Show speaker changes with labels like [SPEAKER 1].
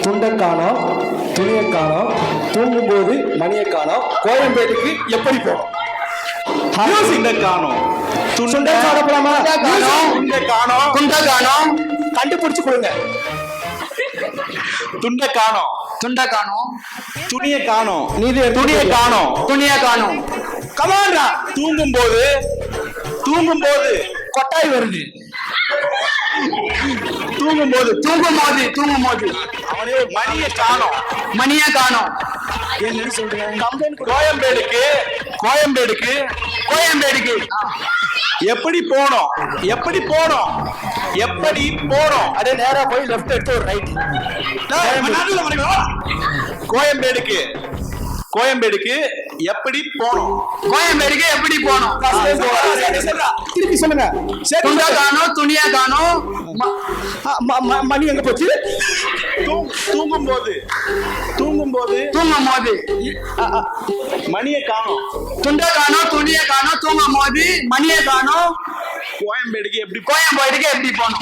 [SPEAKER 1] துண்டை காணோம், துணியை காணோம், தூங்கும்போது மணியை காணோம், கோயம்பேடுக்கு எப்படி போகும்?
[SPEAKER 2] துண்டை காணோம்,
[SPEAKER 1] துண்டை சாப்பிடலாமா?
[SPEAKER 2] துண்டை காணோம்,
[SPEAKER 1] துண்டை காணோம், கண்டுபிடிச்சு கொடுங்க.
[SPEAKER 2] துண்டை காணோம்,
[SPEAKER 3] துண்டை காணோம்,
[SPEAKER 2] துணியை காணோம்,
[SPEAKER 1] நீதி
[SPEAKER 2] துணியை காணோம்,
[SPEAKER 3] துணியை காணோம்,
[SPEAKER 1] கமாண்டா.
[SPEAKER 2] தூங்கும்போது தூங்கும்போது
[SPEAKER 1] கொட்டாய் வருது.
[SPEAKER 2] தூங்கும்போது
[SPEAKER 3] தூங்கும்போது தூங்கும்போது
[SPEAKER 2] அவனே மணியை காணோம்,
[SPEAKER 3] மணியை காணோம்.
[SPEAKER 1] என்னன்னு சொல்றேன்? கம்ப்ளைண்ட் கொடு.
[SPEAKER 2] கோயம்பேடுக்கு கோயம்பேடுக்கு
[SPEAKER 3] கோயம்பேடுக்கு
[SPEAKER 2] எப்படி போனோம், எப்படி போனோம், எப்படி போனோம்?
[SPEAKER 1] அதே நேரா போய் லெஃப்ட் எடுத்து ஒரு ரைட்.
[SPEAKER 2] கோயம்பேடுக்கு கோயம்பேடுக்கு எப்படி போனோம்?
[SPEAKER 3] கோயம்பேடுக்கு எப்படி போனோம்?
[SPEAKER 1] திருப்பி சொல்லுங்க. சரி,
[SPEAKER 3] துண்டை காணோம், துணியை காணோம்,
[SPEAKER 1] மணி எங்க போச்சு?
[SPEAKER 2] தூங்கும்போது தூங்கும்போது
[SPEAKER 3] தூங்கும்போது
[SPEAKER 2] மணியை காணோம்,
[SPEAKER 3] துண்டை காணோம், துணியை காணோம், தூங்கும்போது மணியை காணோம்.
[SPEAKER 2] கோயம்பேடுக்கு எப்படி
[SPEAKER 3] கோயம்பேடுக்கு எப்படி போனோம்?